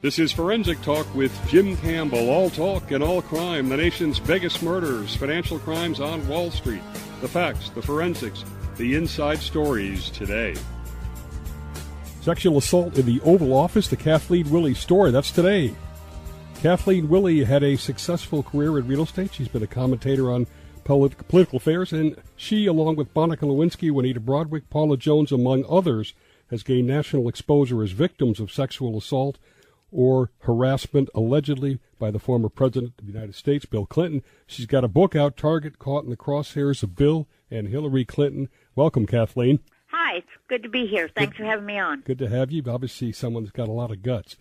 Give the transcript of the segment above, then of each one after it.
This is Forensic Talk with Jim Campbell. All talk and all crime, the nation's biggest murders, financial crimes on Wall Street, the facts, the forensics, the inside stories today. Sexual assault in the Oval Office, the Kathleen Willey story. That's today. Kathleen Willey had a successful career in real estate. She's been a commentator on political affairs, and she, along with Monica Lewinsky, Juanita Broadwick, Paula Jones, among others, has gained national exposure as victims of sexual assault or harassment allegedly by the former president of the United States, Bill Clinton. She's got a book out, Target, Caught in the Crosshairs of Bill and Hillary Clinton. Welcome, Kathleen. Hi, it's good to be here. Thanks for having me on. Good to have you. Obviously, someone that's got a lot of guts.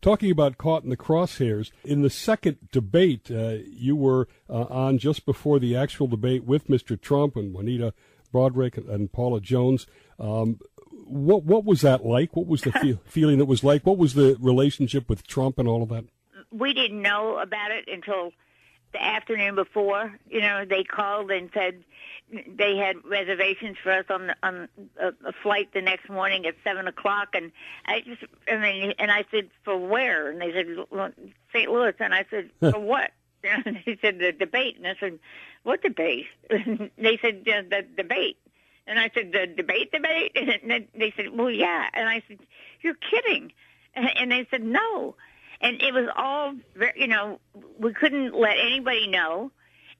Talking about Caught in the Crosshairs, in the second debate, you were on just before the actual debate with Mr. Trump and Juanita Broadwick and Paula Jones. What was that like? What was the feeling that was like? What was the relationship with Trump and all of that? We didn't know about it until the afternoon before. You know, they called and said they had reservations for us on a flight the next morning at 7:00, and I said, for where? And they said, well, St. Louis, and I said, for what? And they said, the debate, and I said, what debate? And they said, the debate. And I said, the debate? And they said, well, yeah. And I said, you're kidding. And they said, no. And it was all, we couldn't let anybody know.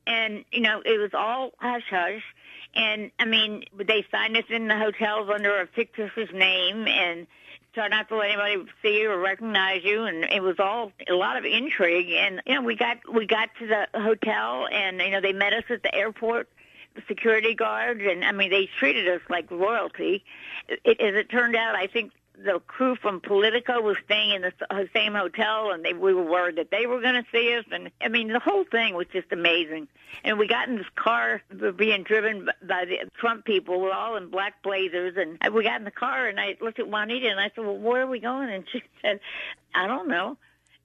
And, it was all hush-hush. And, they signed us in the hotels under a fictitious name and tried not to let anybody see you or recognize you. And it was all a lot of intrigue. And, we got to the hotel, and, they met us at the airport. Security guards, and they treated us like royalty. As it turned out, I think the crew from Politico was staying in the same hotel, and we were worried that they were going to see us. And the whole thing was just amazing. And we got in this car, we were being driven by the Trump people. We're all in black blazers, and we got in the car, and I looked at Juanita, and I said, well, where are we going? And she said, I don't know.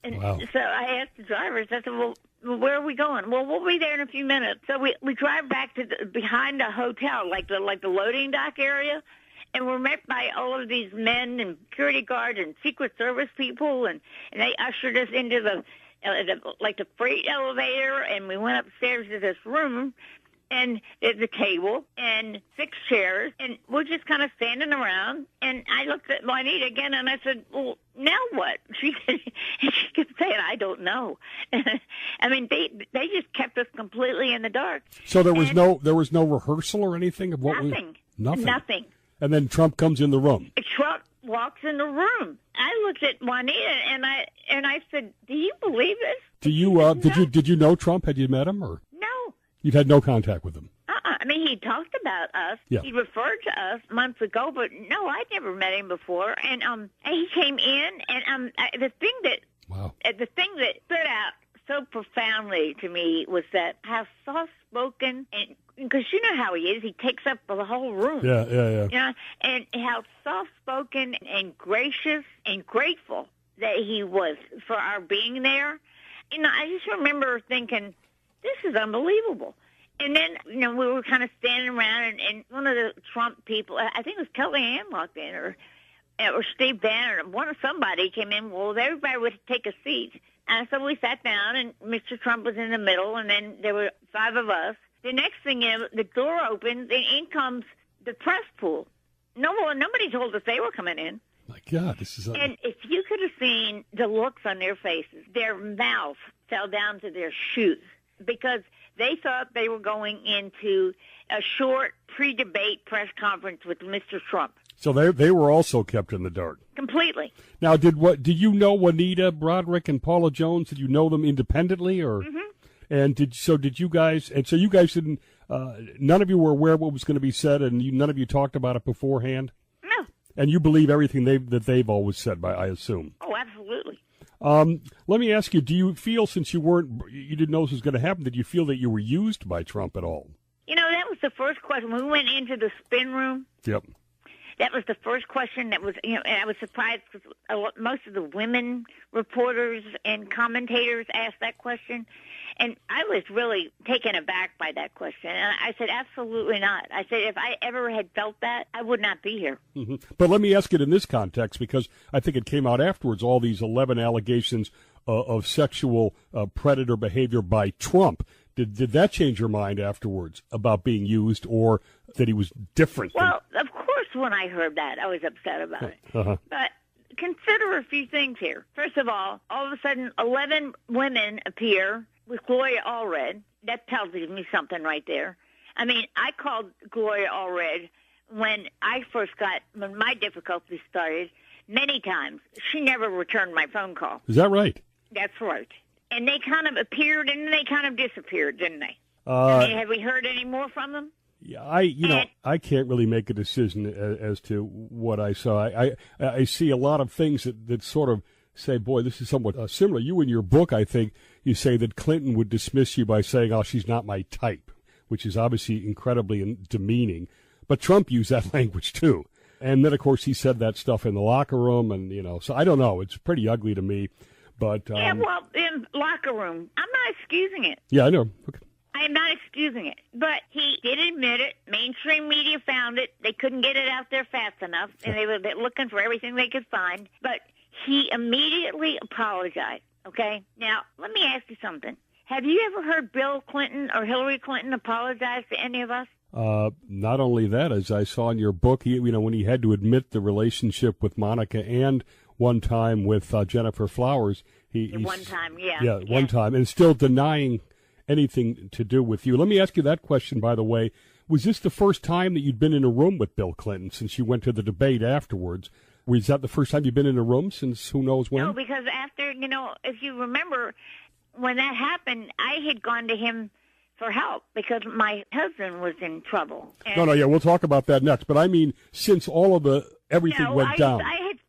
And wow. So I asked the drivers, I said, well, where are we going? Well, we'll be there in a few minutes. So we drive back to behind the hotel, like the loading dock area, and we're met by all of these men and security guards and Secret Service people, and they ushered us into the freight elevator, and we went upstairs to this room, and there's a table and 6 chairs, and we're just kind of standing around. And I looked at Juanita again, and I said, well, now what? She kept saying, I don't know. They just kept us completely in the dark. So there was no rehearsal or anything of what Nothing. And then Trump comes in the room. Trump walks in the room. I looked at Juanita, and I said, do you believe this? Did you know Trump? Had you met him, or? No. You've had no contact with him? He talked about us. Yeah. He referred to us months ago, but no, I'd never met him before. And he came in, and the thing that stood out so profoundly to me was that how soft-spoken, and because you know how he is, he takes up the whole room. Yeah. And how soft-spoken and gracious and grateful that he was for our being there. I just remember thinking, this is unbelievable. And then, we were kind of standing around, and one of the Trump people, I think it was Kellyanne, walked in, or Steve Bannon, somebody came in. Well, everybody would take a seat. And so we sat down, and Mr. Trump was in the middle, and then there were 5 of us. The next thing the door opens, and in comes the press pool. Nobody told us they were coming in. My God, this is... And if you could have seen the looks on their faces, their mouth fell down to their shoes, because they thought they were going into a short pre-debate press conference with Mr. Trump. So they were also kept in the dark. Completely. Now, did you know Juanita Broadwick and Paula Jones? Did you know them independently, or? Mm-hmm. And did you guys? And so you guys didn't. None of you were aware of what was going to be said, and none of you talked about it beforehand. No. And you believe everything they've always said, I assume. Oh, absolutely. Let me ask you: do you feel, since you didn't know this was going to happen, did you feel that you were used by Trump at all? That was the first question. When we went into the spin room. Yep. That was the first question that was, and I was surprised because most of the women reporters and commentators asked that question. And I was really taken aback by that question. And I said, absolutely not. I said, if I ever had felt that, I would not be here. Mm-hmm. But let me ask it in this context, because I think it came out afterwards, all these 11 allegations of sexual predator behavior by Trump. Did that change your mind afterwards about being used, or that he was different? Well, of course, when I heard that, I was upset about it. Uh-huh. But consider a few things here. First of all of a sudden, 11 women appear with Gloria Allred. That tells me something right there. I mean, I called Gloria Allred when my difficulties started many times. She never returned my phone call. Is that right? That's right. And they kind of appeared and then they kind of disappeared, didn't they? Have we heard any more from them? Yeah, I can't really make a decision as to what I saw. I see a lot of things that sort of say, boy, this is somewhat similar. You, in your book, I think, you say that Clinton would dismiss you by saying, oh, she's not my type, which is obviously incredibly demeaning. But Trump used that language, too. And then, of course, he said that stuff in the locker room, and, so I don't know. It's pretty ugly to me. But yeah, well, in locker room, I'm not excusing it. Yeah, I know. Okay. I am not excusing it. But he did admit it. Mainstream media found it. They couldn't get it out there fast enough, and they were looking for everything they could find. But he immediately apologized, okay? Now, let me ask you something. Have you ever heard Bill Clinton or Hillary Clinton apologize to any of us? Not only that, as I saw in your book, when he had to admit the relationship with Monica and one time with Jennifer Flowers. One time, and still denying anything to do with you. Let me ask you that question, by the way. Was this the first time that you'd been in a room with Bill Clinton since you went to the debate afterwards? Was that the first time you've been in a room since who knows when? No, because after, if you remember, when that happened, I had gone to him for help because my husband was in trouble. We'll talk about that next. But I mean, since all of everything went down.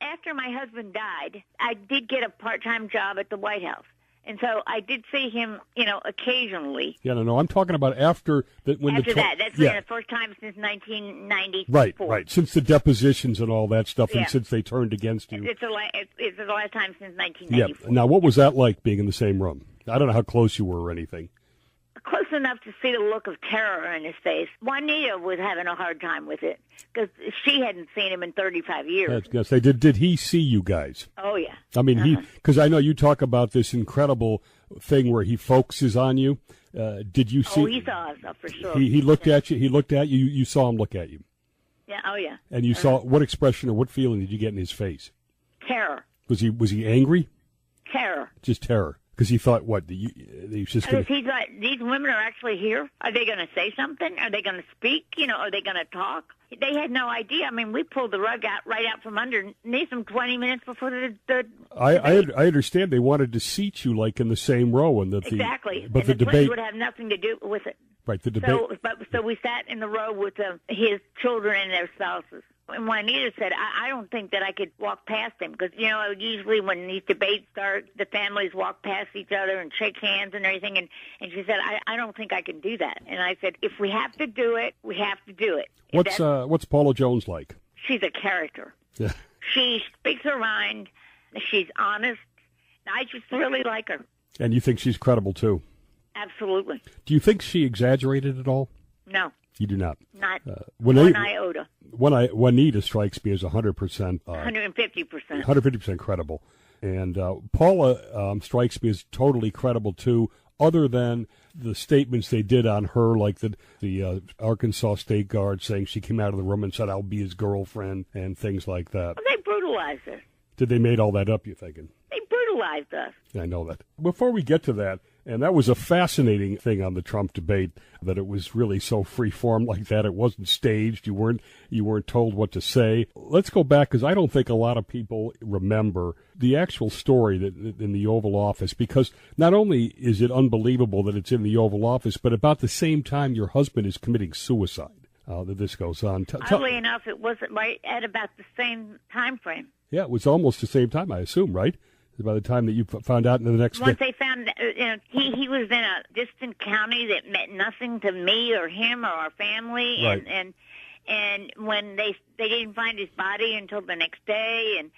After my husband died, I did get a part-time job at the White House. And so I did see him, occasionally. Yeah, no, I'm talking about after that. That's the first time since 1994. Right. Since the depositions and all that stuff, and since they turned against you. It's the last time since 1994. Yeah. Now, what was that like being in the same room? I don't know how close you were or anything. Close enough to see the look of terror in his face. Juanita was having a hard time with it because she hadn't seen him in 35 years. I was going to say, did he see you guys? Oh, yeah. I mean, because I know you talk about this incredible thing where he focuses on you. Did you see? Oh, he saw us, for sure. He looked at you. He looked at you. You saw him look at you. Yeah. Oh, yeah. And you saw what expression or what feeling did you get in his face? Terror. Was he angry? Terror. Just terror. Because he thought, what? He was just gonna... He thought, these women are actually here? Are they going to say something? Are they going to speak? Are they going to talk? They had no idea. I mean, we pulled the rug right out from underneath them 20 minutes before the I understand they wanted to seat you, like, in the same row. Exactly. But the debate Clintons would have nothing to do with it. Right, the debate... So we sat in the row with his children and their spouses. And Juanita said, I don't think that I could walk past him because, usually when these debates start, the families walk past each other and shake hands and everything. And she said, I don't think I can do that. And I said, if we have to do it, we have to do it. What's Paula Jones like? She's a character. Yeah. She speaks her mind. She's honest. I just really like her. And you think she's credible, too? Absolutely. Do you think she exaggerated at all? No. You do not? Not one iota. Juanita strikes me as 100%. 150%. 150% credible. And Paula strikes me as totally credible, too, other than the statements they did on her, like the Arkansas State Guard saying she came out of the room and said, I'll be his girlfriend, and things like that. Well, they brutalized us. Did they made all that up, you thinking? They brutalized us. I know that. Before we get to that, and that was a fascinating thing on the Trump debate, that it was really so free-form like that. It wasn't staged. You weren't told what to say. Let's go back, because I don't think a lot of people remember the actual story that in the Oval Office, because not only is it unbelievable that it's in the Oval Office, but about the same time your husband is committing suicide that this goes on. Oddly enough, it was right at about the same time frame. Yeah, it was almost the same time, I assume, right? By the time that you found out in the next Once they found he was in a distant county that meant nothing to me or him or our family, right. and And when they didn't find his body until the next day, and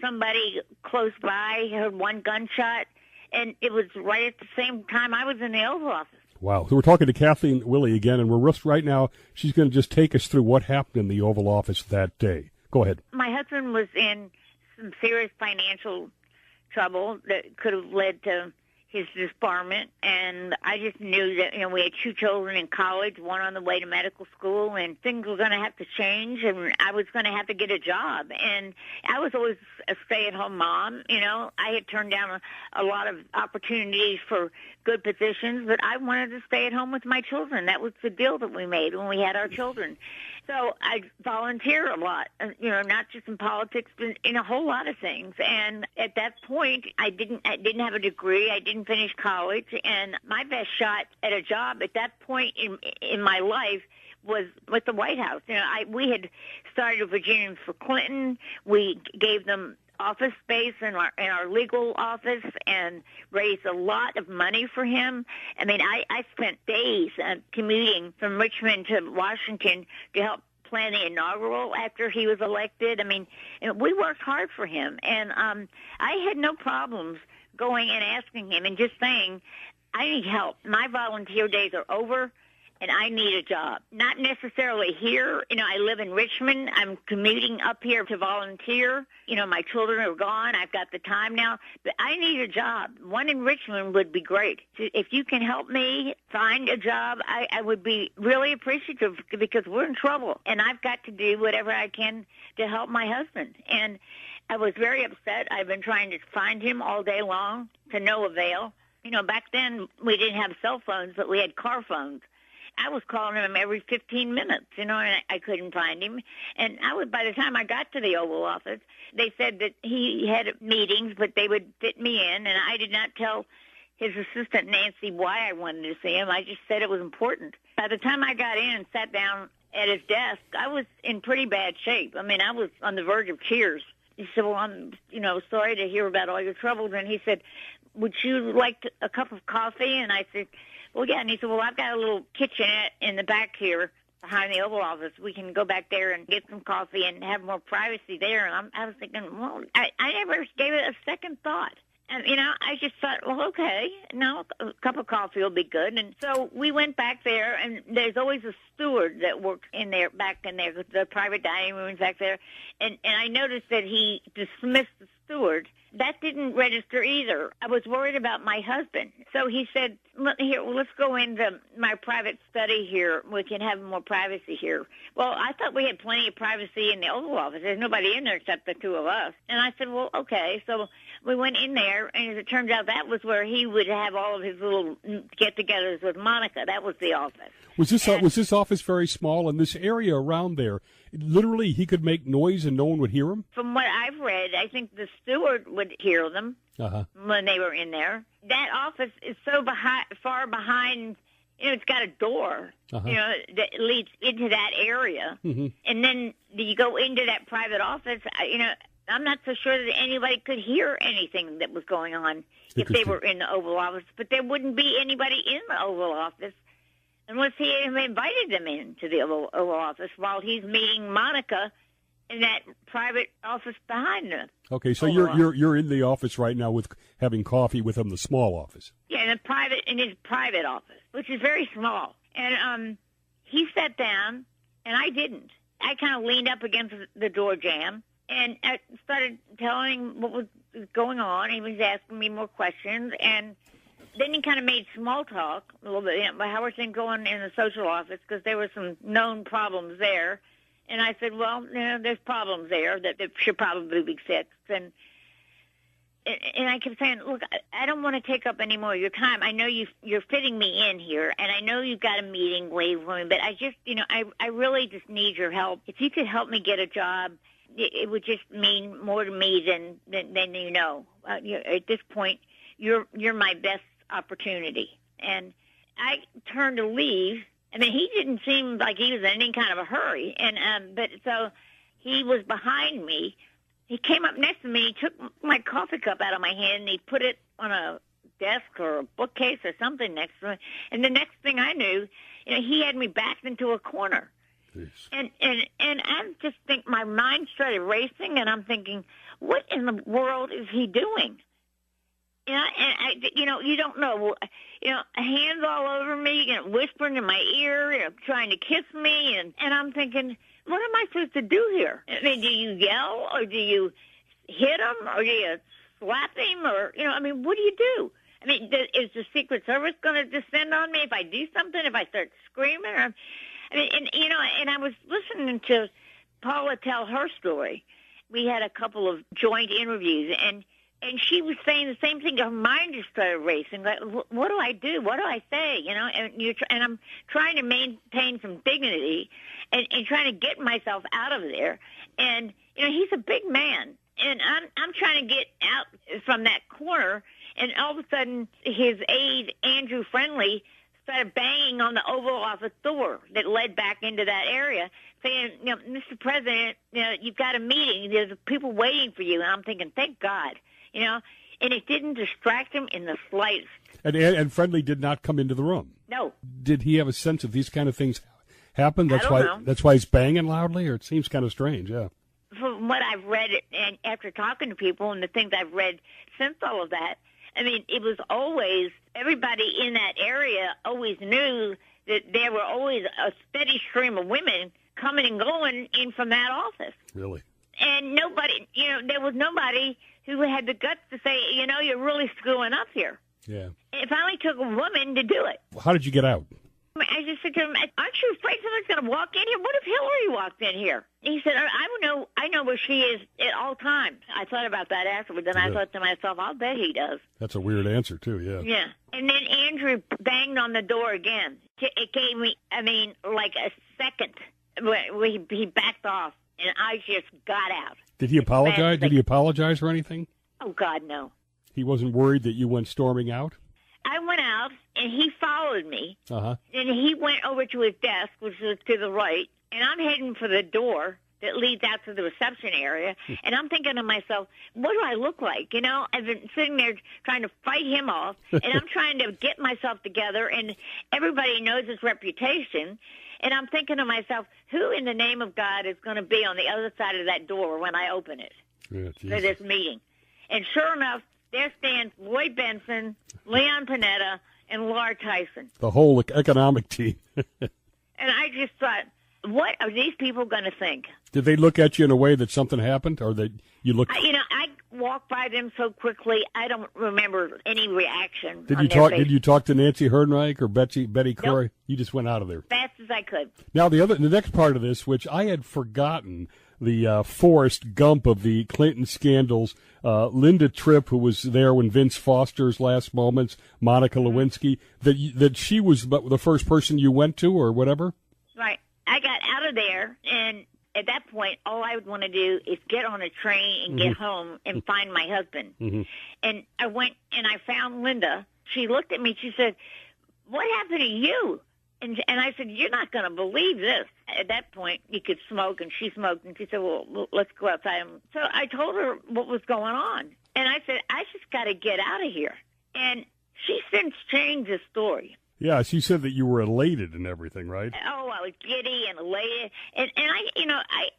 somebody close by heard one gunshot, and it was right at the same time I was in the Oval Office. Wow. So we're talking to Kathleen Willey again, and we're right now. She's going to just take us through what happened in the Oval Office that day. Go ahead. My husband was in some serious financial trouble that could have led to his disbarment, and I just knew that, we had 2 children in college, one on the way to medical school, and things were going to have to change, and I was going to have to get a job. And I was always a stay-at-home mom. I had turned down a lot of opportunities for good positions, but I wanted to stay at home with my children. That was the deal that we made when we had our children. So I volunteer a lot, not just in politics, but in a whole lot of things. And at that point, I didn't have a degree. I didn't finish college. And my best shot at a job at that point in my life was with the White House. We had started Virginians for Clinton. We gave them office space in our legal office and raised a lot of money for him. I mean, I spent days commuting from Richmond to Washington to help plan the inaugural after he was elected. I mean, we worked hard for him, and I had no problems going and asking him and just saying, I need help. My volunteer days are over, and I need a job. Not necessarily here. I live in Richmond. I'm commuting up here to volunteer. My children are gone. I've got the time now. But I need a job. One in Richmond would be great. If you can help me find a job, I would be really appreciative because we're in trouble. And I've got to do whatever I can to help my husband. And I was very upset. I've been trying to find him all day long to no avail. Back then we didn't have cell phones, but we had car phones. I was calling him every 15 minutes, and I couldn't find him. And by the time I got to the Oval Office, they said that he had meetings, but they would fit me in, and I did not tell his assistant, Nancy, why I wanted to see him. I just said it was important. By the time I got in and sat down at his desk, I was in pretty bad shape. I mean, I was on the verge of tears. He said, well, I'm, sorry to hear about all your troubles. And he said, would you like a cup of coffee? And I said, well, yeah. And he said, well, I've got a little kitchenette in the back here behind the Oval Office. We can go back there and get some coffee and have more privacy there. And I was thinking, well, I never gave it a second thought. And, I just thought, well, okay, no, a cup of coffee will be good. And so we went back there, and there's always a steward that works back in there, the private dining room's back there. And I noticed that he dismissed the steward. That didn't register either. I was worried about my husband. So he said, here, let's go into my private study here. We can have more privacy here. Well, I thought we had plenty of privacy in the Oval Office. There's nobody in there except the 2 of us. And I said, well, okay. So we went in there, and as it turns out, that was where he would have all of his little get-togethers with Monica. That was the office. Was this office very small? In this area around there, literally he could make noise and no one would hear him? From what I've read, I think the steward would hear them when they were in there. That office is so far behind, it's got a door, that leads into that area. Mm-hmm. And then you go into that private office, I'm not so sure that anybody could hear anything that was going on if they were in the Oval Office. But there wouldn't be anybody in the Oval Office unless he invited them into the Oval Office while he's meeting Monica in that private office behind him. Okay, so you're in the office right now with having coffee with him, the small office. Yeah, in his private office, which is very small. And he sat down, and I didn't. I kind of leaned up against the door jamb, and I started telling him what was going on. He was asking me more questions, and then he kind of made small talk a little bit about how are things going in the social office, because there were some known problems there. And I said, well, there's problems there that should probably be fixed. And I kept saying, look, I don't want to take up any more of your time. I know you're fitting me in here, and I know you've got a meeting waiting for me, but I just, I really just need your help. If you could help me get a job, it would just mean more to me than you know. At this point, you're my best opportunity. And I turned to leave. I mean, he didn't seem like he was in any kind of a hurry. And but so he was behind me. He came up next to me. He took my coffee cup out of my hand, and he put it on a desk or a bookcase or something next to me. And the next thing I knew, he had me backed into a corner. Jeez. And I just think my mind started racing, and I'm thinking, what in the world is he doing? You don't know. Hands all over me, whispering in my ear, trying to kiss me, and I'm thinking, what am I supposed to do here? I mean, do you yell, or do you hit him, or do you slap him, or what do you do? I mean, is the Secret Service going to descend on me if I do something? If I start screaming? And I was listening to Paula tell her story. We had a couple of joint interviews, and she was saying the same thing. Her mind just started racing. Like, what do I do? What do I say? And I'm trying to maintain some dignity and trying to get myself out of there. And he's a big man, and I'm trying to get out from that corner. And all of a sudden, his aide, Andrew Friendly, started banging on the Oval Office door that led back into that area, saying, Mr. President, you've got a meeting. There's people waiting for you. And I'm thinking, thank God, and it didn't distract him in the slightest. And Friendly did not come into the room. No. Did he have a sense of these kind of things happen? I don't know. That's why he's banging loudly, or it seems kind of strange, yeah. From what I've read, and after talking to people and the things I've read since all of that, I mean, it was always, everybody in that area always knew that there were always a steady stream of women coming and going in from that office. Really? And nobody, there was nobody who had the guts to say, you're really screwing up here. Yeah. It finally took a woman to do it. How did you get out? I just said to him, aren't you afraid someone's going to walk in here? What if Hillary walked in here? He said, I know where she is at all times. I thought about that afterwards, and I thought to myself, I'll bet he does. That's a weird answer, too, yeah. Yeah. And then Andrew banged on the door again. It gave me, like a second where he backed off, and I just got out. Did he apologize? Did he apologize or anything? Oh, God, no. He wasn't worried that you went storming out? I went out, and he followed me. Uh-huh. And he went over to his desk, which was to the right, and I'm heading for the door that leads out to the reception area. And I'm thinking to myself, what do I look like? I've been sitting there trying to fight him off, and I'm trying to get myself together, and everybody knows his reputation. And I'm thinking to myself, who in the name of God is going to be on the other side of that door when I open it for this meeting? And sure enough, there stands Lloyd Benson, Leon Panetta, and Laura Tyson. The whole economic team. And I just thought, what are these people going to think? Did they look at you in a way that something happened, or that you looked? I walked by them so quickly, I don't remember any reaction. Did you talk to Nancy Hernreich or Betty Corey? Nope. You just went out of there fast as I could. Now the next part of this, which I had forgotten, the Forrest Gump of the Clinton scandals. Linda Tripp, who was there when Vince Foster's last moments, Monica Lewinsky, that she was the first person you went to, or whatever. Right. I got out of there, and at that point, all I would want to do is get on a train and get home and find my husband. Mm-hmm. And I went and I found Linda. She looked at me. She said, "What happened to you?" And I said, "You're not going to believe this." At that point, you could smoke, and she smoked, and she said, well, let's go outside. So I told her what was going on. And I said, I just got to get out of here. And she since changed the story. Yeah, she said that you were elated and everything, right? Oh, I was giddy and elated. And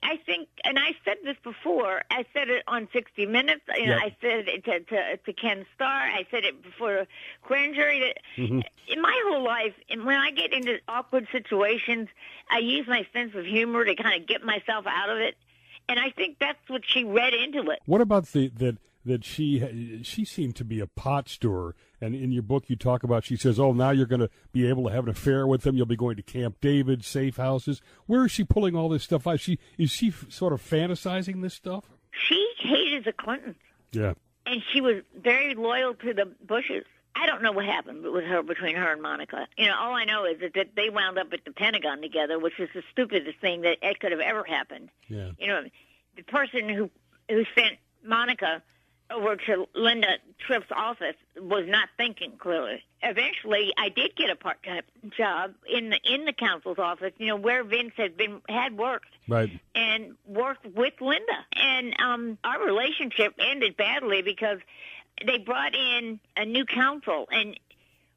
I think, and I said this before, I said it on 60 Minutes, I said it to Ken Starr, I said it before a grand jury, that in my whole life, and when I get into awkward situations, I use my sense of humor to kind of get myself out of it. And I think that's what she read into it. What about that she seemed to be a pot stirrer, and in your book you talk about, she says, now you're going to be able to have an affair with him, you'll be going to Camp David, safe houses. Where is she pulling all this stuff out? Is she sort of fantasizing this stuff? She hated the Clintons. Yeah. And she was very loyal to the Bushes. I don't know what happened between her and Monica. All I know is that they wound up at the Pentagon together, which is the stupidest thing that could have ever happened. Yeah. The person who sent Monica over to Linda Tripp's office was not thinking clearly. Eventually, I did get a part-time job in the counsel's office, where Vince had worked. Right. And worked with Linda. And our relationship ended badly because they brought in a new counsel, and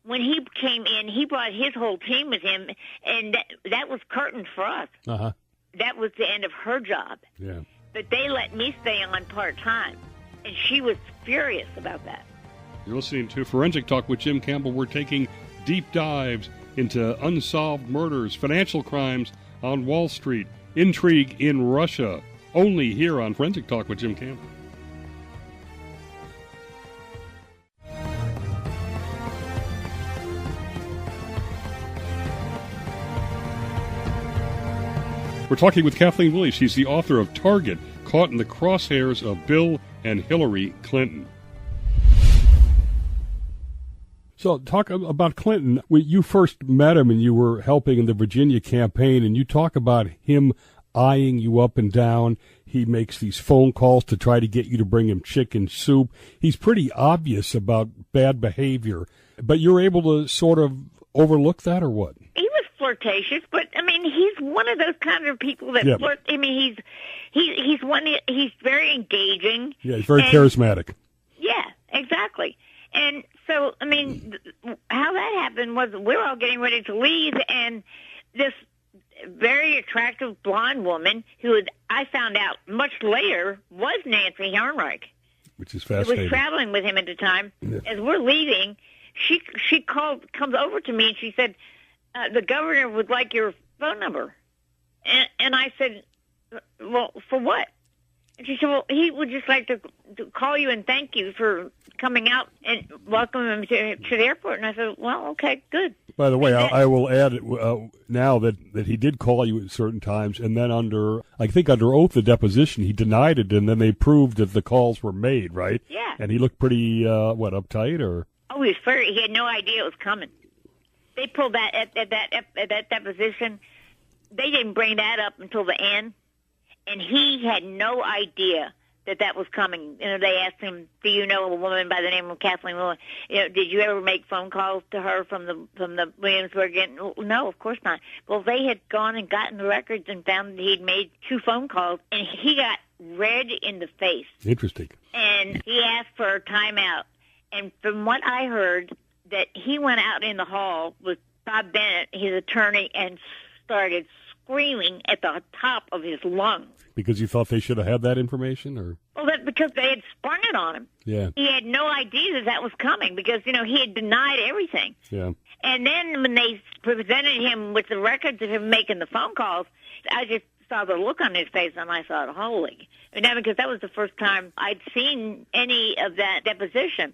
when he came in, he brought his whole team with him, and that was curtains for us. Uh-huh. That was the end of her job. Yeah. But they let me stay on part-time, and she was furious about that. You're listening to Forensic Talk with Jim Campbell. We're taking deep dives into unsolved murders, financial crimes on Wall Street, intrigue in Russia, only here on Forensic Talk with Jim Campbell. We're talking with Kathleen Willey. She's the author of Target, Caught in the Crosshairs of Bill and Hillary Clinton. So talk about Clinton. When you first met him and you were helping in the Virginia campaign, and you talk about him eyeing you up and down. He makes these phone calls to try to get you to bring him chicken soup. He's pretty obvious about bad behavior, but you're able to sort of overlook that, or what? He was flirtatious, but I mean, he's one of those kind of people that flirt. I mean, he's very engaging. Yeah, he's very charismatic. Yeah, exactly. And so, I mean, how that happened was we were all getting ready to leave, and this very attractive blonde woman, who I found out much later was Nancy Heinrich, which is fascinating. Who was traveling with him at the time. Yeah. As we're leaving, she comes over to me and she said, "The governor would like your phone number," and I said, "Well, for what?" And she said, "Well, he would just like to call you and thank you for coming out and welcome him to the airport." And I said, "Well, okay, good." By the way, I will add now that he did call you at certain times, and then under oath, the deposition, he denied it, and then they proved that the calls were made, right? Yeah. And he looked pretty, uptight, or? Oh, he was very. He had no idea it was coming. They pulled that at that deposition. They didn't bring that up until the end. And he had no idea that was coming. You know, they asked him, "Do you know a woman by the name of Kathleen Willey? You know, did you ever make phone calls to her from the Williamsburg?" No, of course not. Well, they had gone and gotten the records and found that he'd made 2 phone calls, and he got red in the face. Interesting. And he asked for a timeout. And from what I heard, that he went out in the hall with Bob Bennett, his attorney, and started screaming at the top of his lungs. Because you thought they should have had that information, or? Well, because they had sprung it on him. Yeah. He had no idea that was coming because, you know, he had denied everything. Yeah. And then when they presented him with the records of him making the phone calls, I just saw the look on his face, and I thought, holy. And then, because that was the first time I'd seen any of that deposition.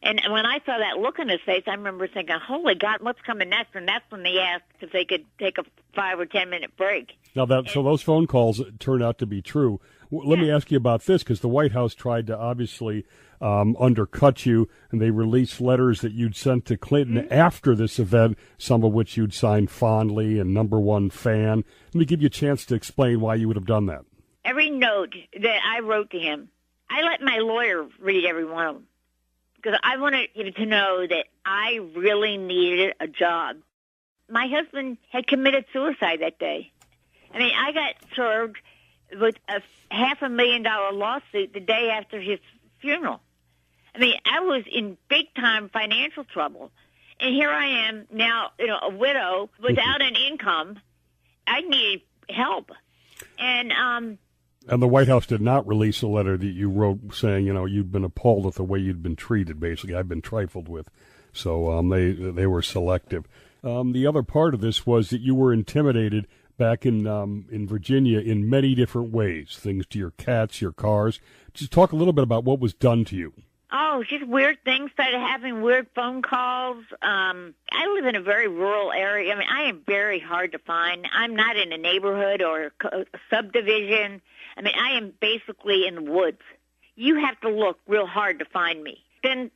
And when I saw that look on his face, I remember thinking, holy God, what's coming next? And that's when they asked if they could take a 5 or 10 minute break. Now, so those phone calls turned out to be true. Let me ask you about this, because the White House tried to obviously undercut you, and they released letters that you'd sent to Clinton after this event, some of which you'd signed fondly and #1 fan. Let me give you a chance to explain why you would have done that. Every note that I wrote to him, I let my lawyer read every one of them, because I wanted him to know that I really needed a job. My husband had committed suicide that day. I mean, I got served with a $500,000 lawsuit the day after his funeral. I mean, I was in big-time financial trouble. And here I am now, you know, a widow without an income. I needed help. And the White House did not release a letter that you wrote saying, you know, you'd been appalled at the way you'd been treated, basically. I've been trifled with. So they were selective. The other part of this was that you were intimidated back in Virginia in many different ways, things to your cats, your cars. Just talk a little bit about what was done to you. Oh, just weird things started happening, weird phone calls. I live in a very rural area. I mean, I am very hard to find. I'm not in a neighborhood or a subdivision. I mean, I am basically in the woods. You have to look real hard to find me. Then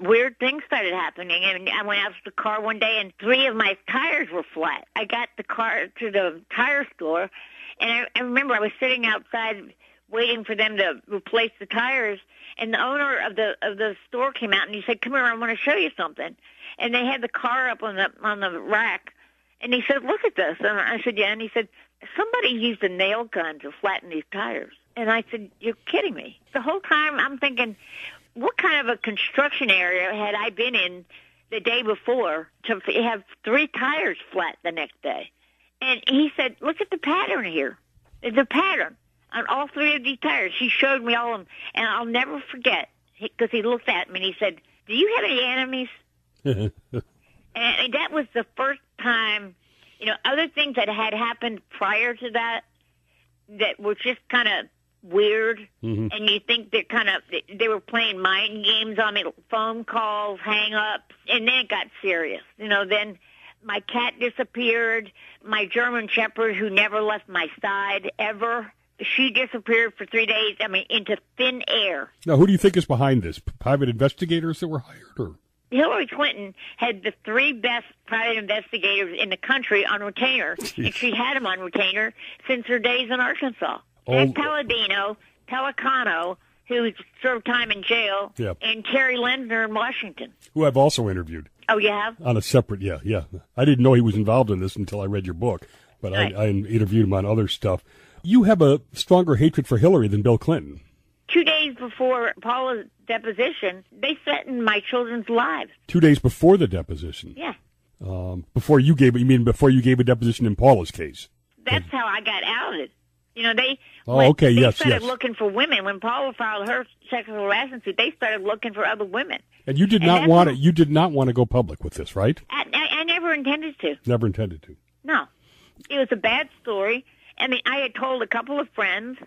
weird things started happening, and I went out to the car one day, and 3 of my tires were flat. I got the car to the tire store, and I remember I was sitting outside waiting for them to replace the tires, and the owner of the store came out, and he said, "Come here, I want to show you something." And they had the car up on the rack, and he said, "Look at this." And I said, "Yeah." And he said, "Somebody used a nail gun to flatten these tires." And I said, "You're kidding me." The whole time I'm thinking, what kind of a construction area had I been in the day before to have 3 tires flat the next day. And he said, look at the pattern here. There's a pattern on all 3 of these tires. He showed me all of them, and I'll never forget, because he looked at me and he said, do you have any enemies? And that was the first time, other things that had happened prior to that were just kind of weird, and you think they were playing mind games on me, phone calls, hang-ups, and then it got serious. Then my cat disappeared, my German Shepherd, who never left my side ever, she disappeared for 3 days, into thin air. Now, who do you think is behind this? Private investigators that were hired, or? Hillary Clinton had the 3 best private investigators in the country on retainer, and she had them on retainer since her days in Arkansas. Ed Palladino, Pelicano, who served time in jail, and Terry Lindner in Washington. Who I've also interviewed. Oh, you have? On a separate, yeah. I didn't know he was involved in this until I read your book, but right. I interviewed him on other stuff. You have a stronger hatred for Hillary than Bill Clinton. 2 days before Paula's deposition, they threatened my children's lives. 2 days before the deposition? Yeah. Before you gave a deposition in Paula's case? That's how I got outed. They started looking for women. When Paula filed her sexual harassment suit, they started looking for other women. And you did not want it. You did not want to go public with this, right? I never intended to. Never intended to. No, it was a bad story. I had told a couple of friends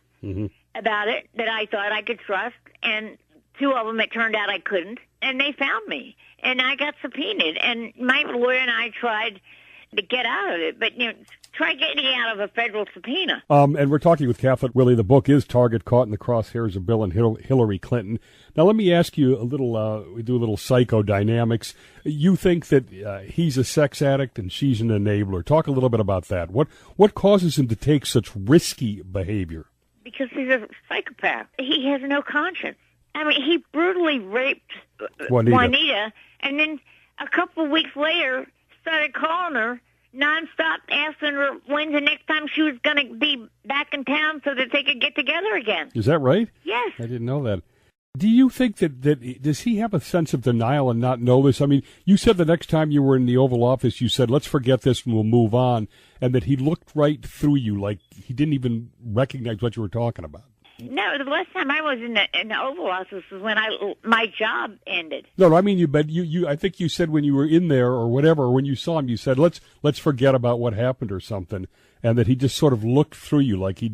about it that I thought I could trust, and 2 of them it turned out I couldn't, and they found me, and I got subpoenaed, and my lawyer and I tried to get out of it, but try getting out of a federal subpoena. And we're talking with Kathleen Willey. The book is Target Caught in the Crosshairs of Bill and Hillary Clinton. Now, let me ask you a little, we do a little psychodynamics. You think that he's a sex addict and she's an enabler. Talk a little bit about that. What causes him to take such risky behavior? Because he's a psychopath. He has no conscience. He brutally raped Juanita, and then a couple of weeks later started calling her nonstop, asking her when's the next time she was going to be back in town so that they could get together again. Is that right? Yes. I didn't know that. Do you think that does he have a sense of denial and not know this? You said the next time you were in the Oval Office, you said, let's forget this and we'll move on, and that he looked right through you like he didn't even recognize what you were talking about. No, the last time I was in the Oval Office was when my job ended. No, I mean you. I think you said when you were in there or whatever, or when you saw him, you said let's forget about what happened or something, and that he just sort of looked through you like he.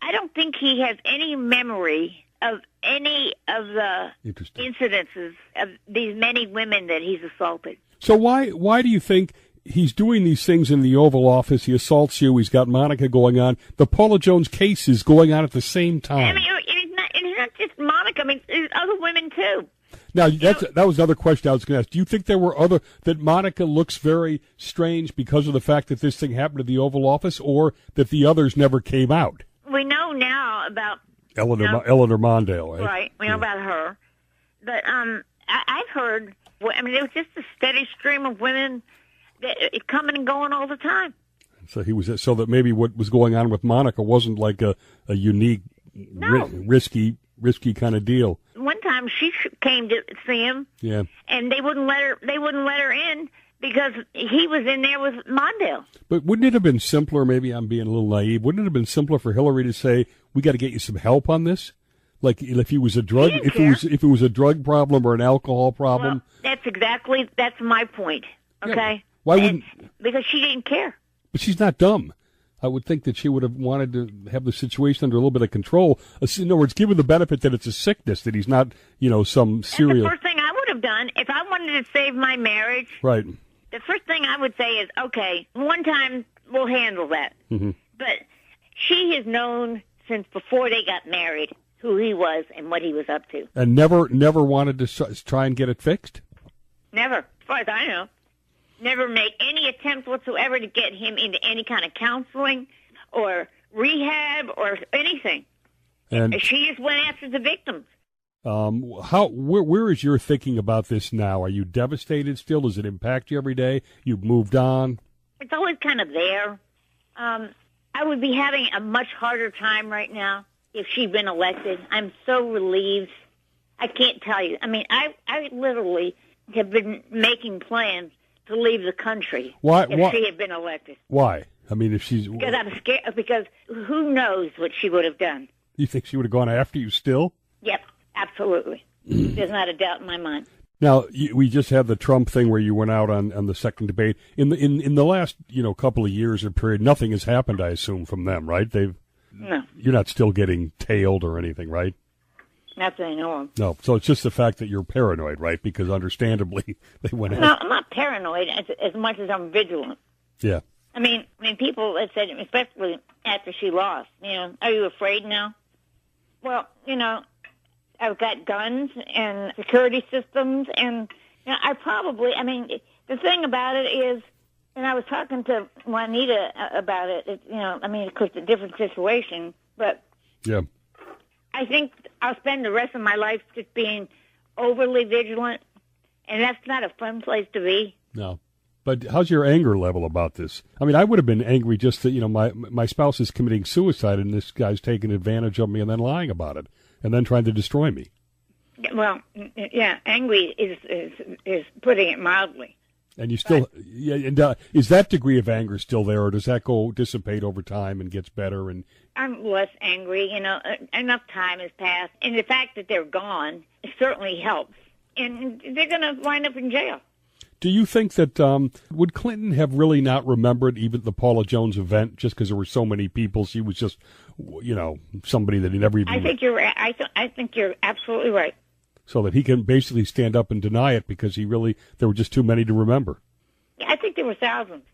I don't think he has any memory of any of the incidences of these many women that he's assaulted. So why do you think he's doing these things in the Oval Office? He assaults you. He's got Monica going on. The Paula Jones case is going on at the same time. It's not just Monica. There's other women, too. Now, that was another question I was going to ask. Do you think there were that Monica looks very strange because of the fact that this thing happened at the Oval Office, or that the others never came out? We know now about Eleanor Mondale, right? Right. We know about her. But I've heard, there was just a steady stream of women that coming and going all the time. So so that maybe what was going on with Monica wasn't like a unique, risky kind of deal. One time she came to see him, and they wouldn't let her in because he was in there with Mondale. But wouldn't it have been simpler? Maybe I'm being a little naive. Wouldn't it have been simpler for Hillary to say, "We got to get you some help on this"? Like if he was a drug, if it was a drug problem or an alcohol problem. Well, that's my point. Okay. Yeah. Why wouldn't? Because she didn't care. But she's not dumb. I would think that she would have wanted to have the situation under a little bit of control. In other words, given the benefit that it's a sickness, that he's not, some serial. That's the first thing I would have done if I wanted to save my marriage. Right. The first thing I would say is, okay, one time we'll handle that. Mm-hmm. But she has known since before they got married who he was and what he was up to. And never wanted to try and get it fixed? Never, as far as I know. Never made any attempt whatsoever to get him into any kind of counseling or rehab or anything. And she just went after the victims. Where is your thinking about this now? Are you devastated still? Does it impact you every day? You've moved on? It's always kind of there. I would be having a much harder time right now if she'd been elected. I'm so relieved. I can't tell you. I literally have been making plans to leave the country Why? she had been elected. Why? I mean, if she's... Because I'm scared, because who knows what she would have done. You think she would have gone after you still? Yep, absolutely. There's not a doubt in my mind. Now, we just had the Trump thing where you went out on the second debate. In the last, couple of years or period, nothing has happened, I assume, from them, right? No. You're not still getting tailed or anything, right? Not that I know of. No, so it's just the fact that you're paranoid, right? Because understandably, they went No, I'm not paranoid as much as I'm vigilant. Yeah. I mean, people have said, especially after she lost, are you afraid now? Well, I've got guns and security systems, and the thing about it is, and I was talking to Juanita about it, of course, a different situation, but yeah. I think I'll spend the rest of my life just being overly vigilant, and that's not a fun place to be. No. But how's your anger level about this? I mean, I would have been angry just that, my spouse is committing suicide and this guy's taking advantage of me and then lying about it and then trying to destroy me. Well, yeah, angry is putting it mildly. And you still, is that degree of anger still there, or does that dissipate over time and gets better? And I'm less angry. Enough time has passed, and the fact that they're gone certainly helps. And they're going to wind up in jail. Do you think that would Clinton have really not remembered even the Paula Jones event just because there were so many people? She was just, somebody that he never even. I think you're. I think you're absolutely right. So that he can basically stand up and deny it because there were just too many to remember. Yeah, I think there were thousands.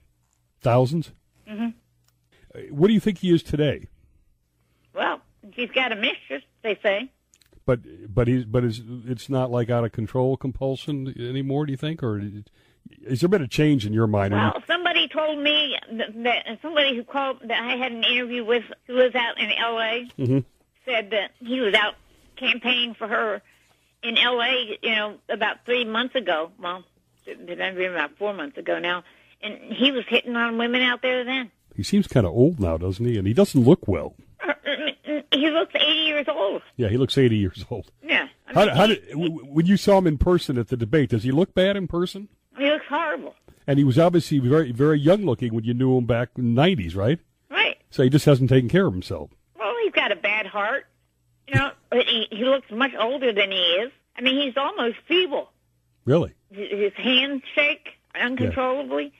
Thousands? Mm-hmm. What do you think he is today? Well, he's got a mistress, they say. But it's not like out of control compulsion anymore, do you think? Or has there been a change in your mind? Well, somebody told me that somebody who called that I had an interview with who lives out in L.A. Mm-hmm. said that he was out campaigning for her in L.A., about 3 months ago. Well, it might be about 4 months ago now. And he was hitting on women out there then. He seems kind of old now, doesn't he? And he doesn't look well. He looks 80 years old. Yeah, he looks 80 years old. Yeah. When you saw him in person at the debate, does he look bad in person? He looks horrible. And he was obviously very, very young looking when you knew him back in the 90s, right? Right. So he just hasn't taken care of himself. Well, he's got a bad heart. He looks much older than he is. I mean, he's almost feeble. Really? His hands shake uncontrollably.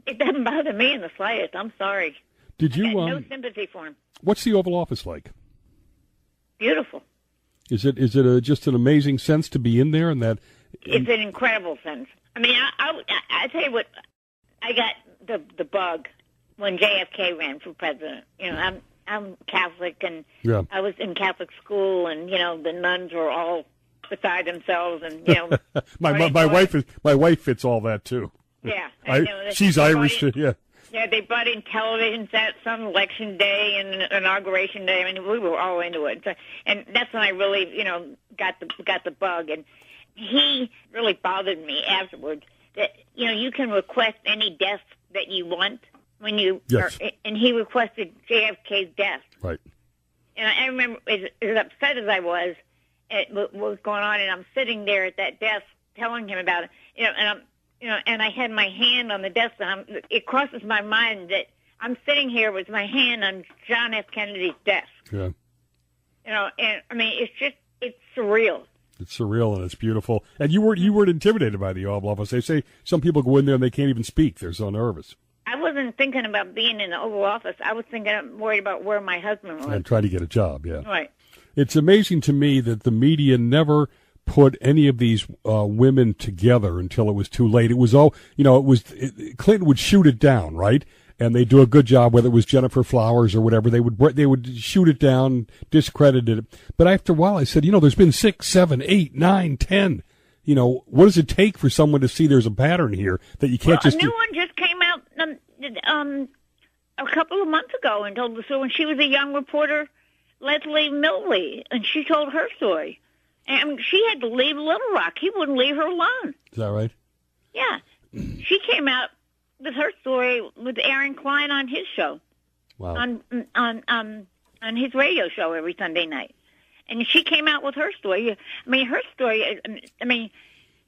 Yeah. It doesn't bother me in the slightest. I'm sorry. Did you? I got no sympathy for him. What's the Oval Office like? Beautiful. Is it just an amazing sense to be in there and that? It's an incredible sense. I mean, I tell you what, I got the bug when JFK ran for president. I'm Catholic, and I was in Catholic school, and the nuns were all beside themselves, and my wife fits all that too. Yeah, she's Irish too. Yeah. Yeah, they brought in television sets on election day and inauguration day. I mean, we were all into it, and that's when I really, got the bug. And he really bothered me afterwards. That you can request any death that you want when you. Yes. And he requested JFK's death. Right. And I remember, as upset as I was at what was going on, and I'm sitting there at that desk telling him about it. And I had my hand on the desk, and it crosses my mind that I'm sitting here with my hand on John F. Kennedy's desk. Yeah. And I mean, it's surreal. It's surreal and it's beautiful. And you weren't intimidated by the Oval Office. They say some people go in there and they can't even speak. They're so nervous. I wasn't thinking about being in the Oval Office. I was worried about where my husband was. And trying to get a job, yeah. Right. It's amazing to me that the media never put any of these women together until it was too late. It was all, Clinton would shoot it down, right? And they do a good job, whether it was Jennifer Flowers or whatever. They would shoot it down, discredit it. But after a while, I said, there's been 6, 7, 8, 9, 10. What does it take for someone to see there's a pattern here that you can't just? A new one just came out a couple of months ago and told the story when she was a young reporter, Leslie Milley, and she told her story. And she had to leave Little Rock. He wouldn't leave her alone. Is that right? Yeah. She came out with her story with Aaron Klein on his show. Wow. On his radio show every Sunday night. And she came out with her story. I mean, her story,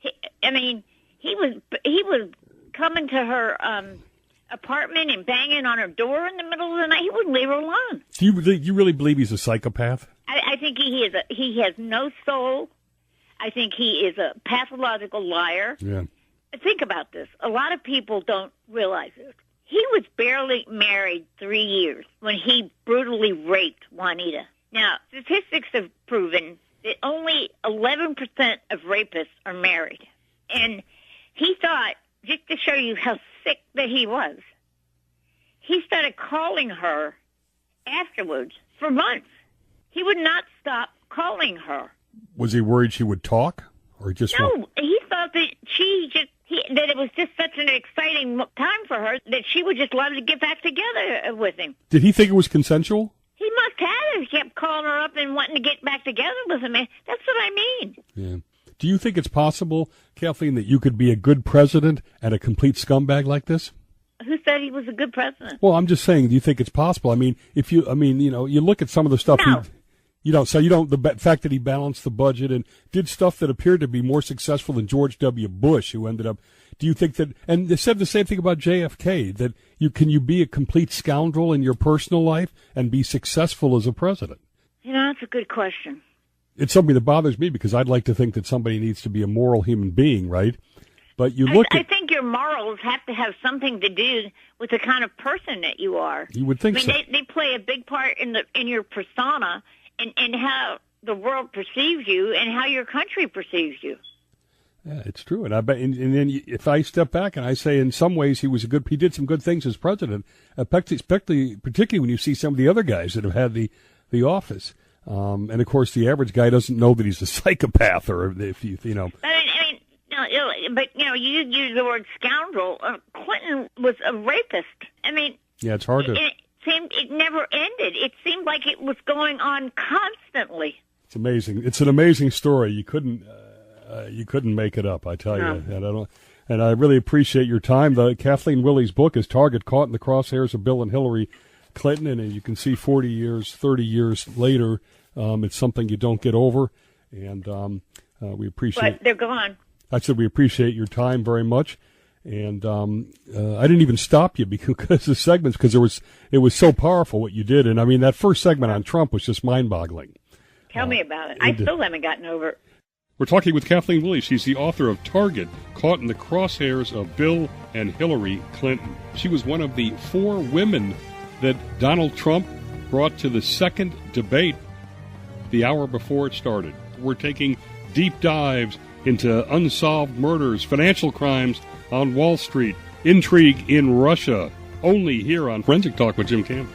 He was coming to her apartment and banging on her door in the middle of the night. He wouldn't leave her alone. Do you really believe he's a psychopath? I think he has no soul. I think he is a pathological liar. Yeah. Think about this. A lot of people don't realize this. He was barely married 3 years when he brutally raped Juanita. Now, statistics have proven that only 11% of rapists are married. And he thought, just to show you how sick that he was, he started calling her afterwards for months. He would not stop calling her. Was he worried she would talk? Or just No, he thought that that it was just such an exciting time for her that she would just love to get back together with him. Did he think it was consensual? He must have. He kept calling her up and wanting to get back together with him. That's what I mean. Yeah. Do you think it's possible, Kathleen, that you could be a good president and a complete scumbag like this? Who said he was a good president? Well, I'm just saying, do you think it's possible? I mean, you look at some of the stuff No. the fact that he balanced the budget and did stuff that appeared to be more successful than George W. Bush, who ended up, do you think that, and they said the same thing about JFK, that can you be a complete scoundrel in your personal life and be successful as a president? That's a good question. It's something that bothers me because I'd like to think that somebody needs to be a moral human being, right? But I think your morals have to have something to do with the kind of person that you are. You would think so. They play a big part in your persona and how the world perceives you and how your country perceives you. Yeah, it's true. And I bet, and then if I step back and I say in some ways he did some good things as president, particularly when you see some of the other guys that have had the office. And of course, the average guy doesn't know that he's a psychopath, or if you know. But you use the word scoundrel. Clinton was a rapist. Yeah, it's hard to. It never ended. It seemed like it was going on constantly. It's amazing. It's an amazing story. You couldn't make it up. I tell you. And I really appreciate your time. Kathleen Willey's book is "Target: Caught in the Crosshairs of Bill and Hillary Clinton," and you can see 40 years, 30 years later, it's something you don't get over. And we appreciate. But they're gone. I said we appreciate your time very much. And I didn't even stop you because the segments, because it was so powerful what you did. And that first segment on Trump was just mind-boggling. Tell me about it. I still haven't gotten over it. We're talking with Kathleen Willey. She's the author of Target: Caught in the Crosshairs of Bill and Hillary Clinton. She was one of the 4 women that Donald Trump brought to the second debate the hour before it started. We're taking deep dives into unsolved murders, financial crimes on Wall Street, intrigue in Russia, only here on Forensic Talk with Jim Campbell.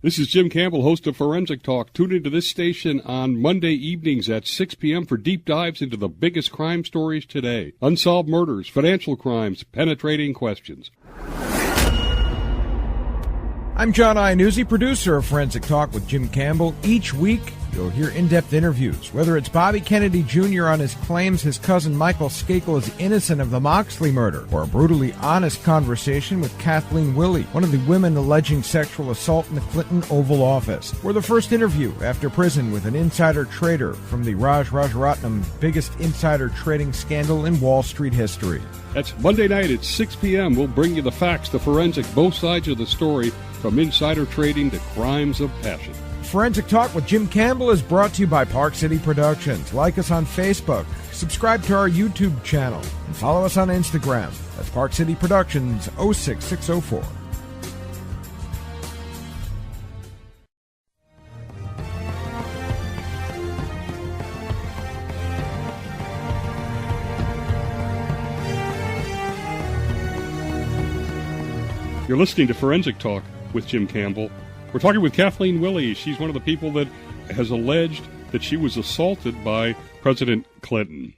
This is Jim Campbell, host of Forensic Talk. Tune into this station on Monday evenings at 6 p.m. for deep dives into the biggest crime stories today. Unsolved murders, financial crimes, penetrating questions. I'm John Iannuzzi, producer of Forensic Talk with Jim Campbell. Each week, you'll hear in-depth interviews, whether it's Bobby Kennedy Jr. on his claims his cousin Michael Skakel is innocent of the Moxley murder, or a brutally honest conversation with Kathleen Willey, one of the women alleging sexual assault in the Clinton Oval Office, or the first interview after prison with an insider trader from the Raj Rajaratnam biggest insider trading scandal in Wall Street history. That's Monday night at 6 p.m. We'll bring you the facts, the forensic, both sides of the story, from insider trading to crimes of passion. Forensic Talk with Jim Campbell is brought to you by Park City Productions. Like us on Facebook, subscribe to our YouTube channel, and follow us on Instagram. That's Park City Productions 06604. You're listening to Forensic Talk with Jim Campbell. We're talking with Kathleen Willey. She's one of the people that has alleged that she was assaulted by President Clinton.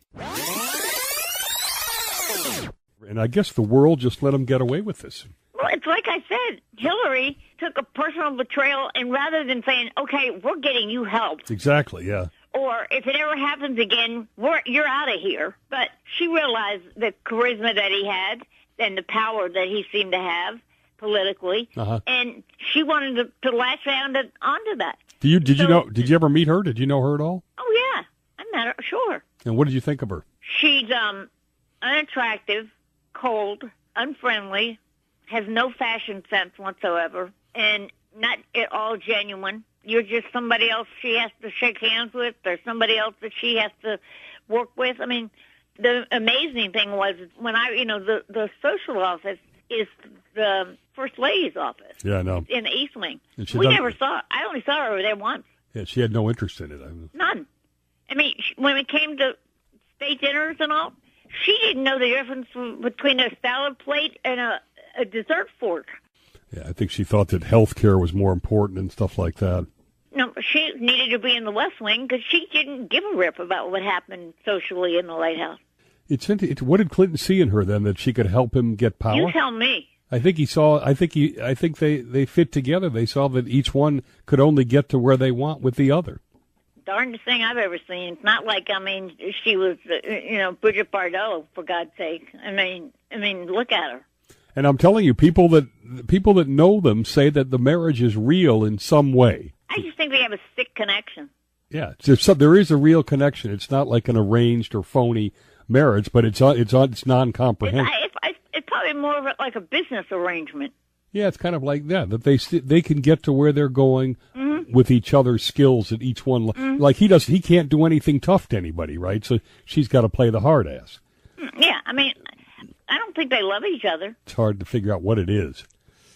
And I guess the world just let him get away with this. Well, it's like I said, Hillary took a personal betrayal, and rather than saying, okay, we're getting you help. Exactly, yeah. Or if it ever happens again, you're out of here. But she realized the charisma that he had and the power that he seemed to have politically, and she wanted to latch onto that. Did you ever meet her? Did you know her at all? Oh, yeah. I met her, sure. And what did you think of her? She's unattractive, cold, unfriendly, has no fashion sense whatsoever, and not at all genuine. You're just somebody else she has to shake hands with, or somebody else that she has to work with. I mean, the amazing thing was when the social office is the First Lady's office. Yeah, I know. In the East Wing. We never saw her. I only saw her over there once. Yeah, she had no interest in it. None. I mean, when it came to state dinners and all, she didn't know the difference between a salad plate and a dessert fork. Yeah, I think she thought that health care was more important and stuff like that. No, she needed to be in the West Wing because she didn't give a rip about what happened socially in the White House. What did Clinton see in her then that she could help him get power? You tell me. I think they fit together. They saw that each one could only get to where they want with the other. Darndest thing I've ever seen. It's not like, she was, Bridget Bardot, for God's sake. I mean, look at her. And I'm telling you, people that know them say that the marriage is real in some way. I just think they have a sick connection. Yeah, there is a real connection. It's not like an arranged or phony marriage, but it's non-comprehensive. It's probably more of like a business arrangement. Yeah, it's kind of like that they can get to where they're going with each other's skills at each one. Like he can't do anything tough to anybody, right? So she's got to play the hard ass. Yeah, I mean, I don't think they love each other. It's hard to figure out what it is.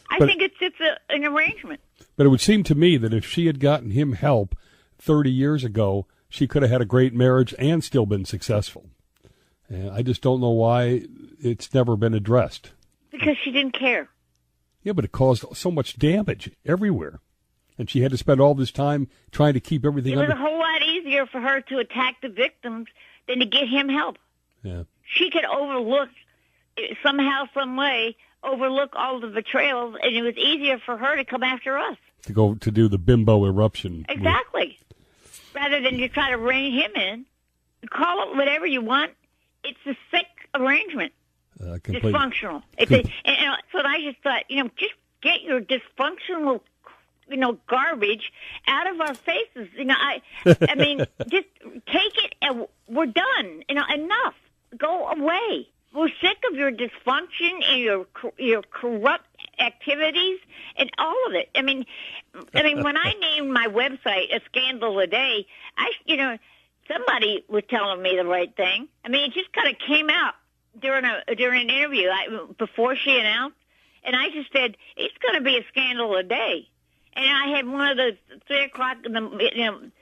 I think it's an arrangement. But it would seem to me that if she had gotten him help 30 years ago, she could have had a great marriage and still been successful. And I just don't know why it's never been addressed. Because she didn't care. Yeah, but it caused so much damage everywhere. And she had to spend all this time trying to keep everything under. It was a whole lot easier for her to attack the victims than to get him help. Yeah. She could somehow, some way, overlook all the betrayals, and it was easier for her to come after us. To do the bimbo eruption. Exactly. Rather than to try to rein him in. Call it whatever you want. It's a sick arrangement. Dysfunctional. And that's what I just thought. Just get your dysfunctional, garbage out of our faces. I mean, just take it and we're done. Enough. Go away. We're sick of your dysfunction and your corrupt activities and all of it. I mean, when I named my website A Scandal a Day, somebody was telling me the right thing. I mean, it just kind of came out during an interview before she announced, and I just said it's going to be a scandal a day. And I had one of the 3 o'clock in the AM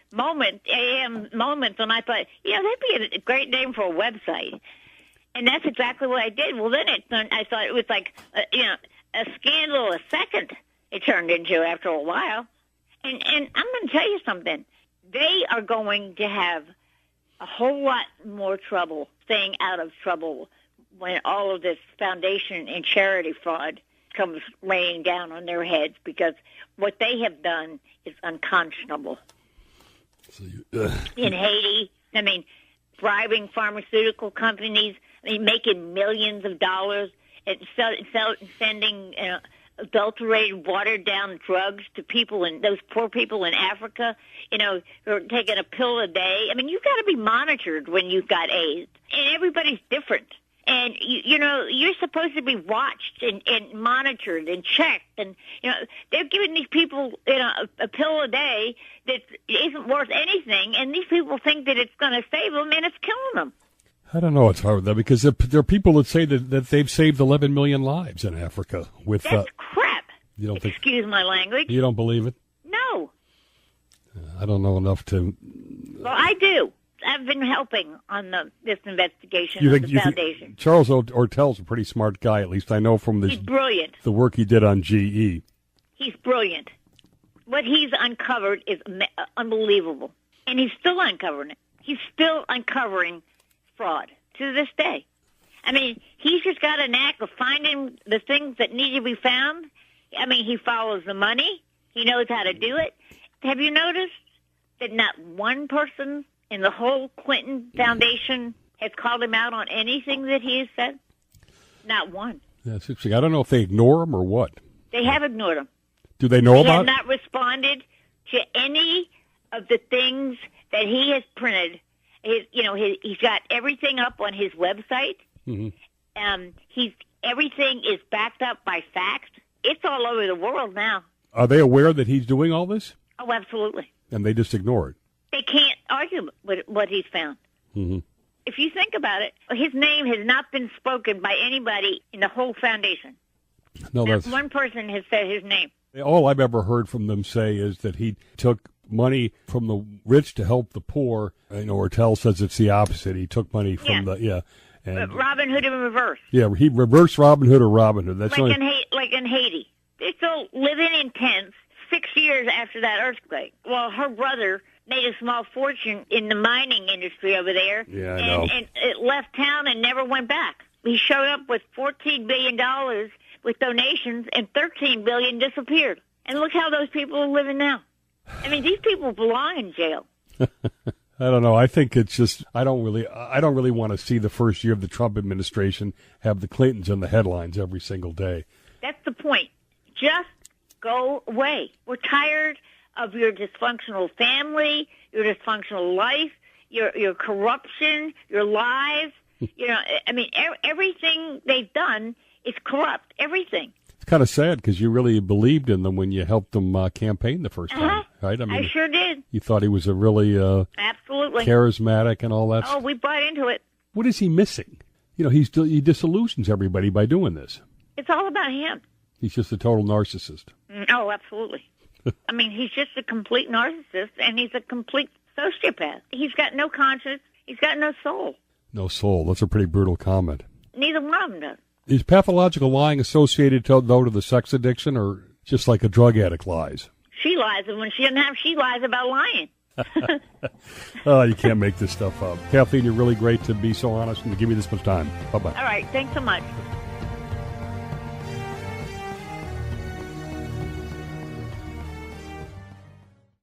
moments, and I thought, that'd be a great name for a website. And that's exactly what I did. Well, then I thought it was like a scandal a second. It turned into after a while. And I'm going to tell you something. They are going to have a whole lot more trouble staying out of trouble when all of this foundation and charity fraud comes raining down on their heads, because what they have done is unconscionable. In Haiti, bribing pharmaceutical companies, making millions of dollars and sending adulterated, watered-down drugs to people those poor people in Africa, who are taking a pill a day. You've got to be monitored when you've got AIDS, and everybody's different. And, you're supposed to be watched and monitored and checked. And, they're giving these people, a pill a day that isn't worth anything, and these people think that it's going to save them, and it's killing them. I don't know. It's hard, though, because there are people that say that they've saved 11 million lives in Africa. That's crap. You don't Excuse my language. You don't believe it? No. I don't know enough to... Well, I do. I've been helping on this investigation of the foundation. Charles Ortel's a pretty smart guy, at least I know from He's brilliant. The work he did on GE. He's brilliant. What he's uncovered is unbelievable. And he's still uncovering it. He's still uncovering fraud to this day. I mean, he's just got a knack of finding the things that need to be found. I mean, he follows the money. He knows how to do it. Have you noticed that not one person in the whole Clinton Foundation has called him out on anything that he has said? Not one. That's interesting. I don't know if they ignore him or what. They have ignored him. Do they know He about has not responded to any of the things that he has printed. He's got everything up on his website. Mm-hmm. Everything is backed up by fact. It's all over the world now. Are they aware that he's doing all this? Oh, absolutely. And they just ignore it. They can't argue with what he's found. Mm-hmm. If you think about it, his name has not been spoken by anybody in the whole foundation. No, Not that's one person has said his name. all I've ever heard from them say is that he took money from the rich to help the poor. Ortel says it's the opposite. He took money from And Robin Hood in reverse. Yeah, he reversed Robin Hood or Robin Hood. That's like in Haiti. They're still living in tents 6 years after that earthquake. Well, her brother made a small fortune in the mining industry over there. Yeah, I know. And it left town and never went back. He showed up with $14 billion with donations, and $13 billion disappeared. And look how those people are living now. I mean, these people belong in jail. I don't know. I think it's just I don't really want to see the first year of the Trump administration have the Clintons in the headlines every single day. That's the point. Just go away. We're tired of your dysfunctional family, your dysfunctional life, your corruption, your lies. Everything they've done is corrupt. Everything. It's kind of sad because you really believed in them when you helped them campaign the first time, right? I sure did. You thought he was a really absolutely charismatic and all that. Oh, we bought into it. What is he missing? He disillusions everybody by doing this. It's all about him. He's just a total narcissist. Oh, absolutely. I mean, he's just a complete narcissist, and he's a complete sociopath. He's got no conscience. He's got no soul. No soul. That's a pretty brutal comment. Neither one of them does. Is pathological lying associated, to the sex addiction, or just like a drug addict lies? She lies, and when she doesn't have, she lies about lying. Oh, you can't make this stuff up. Kathleen, you're really great to be so honest and to give me this much time. Bye-bye. All right. Thanks so much.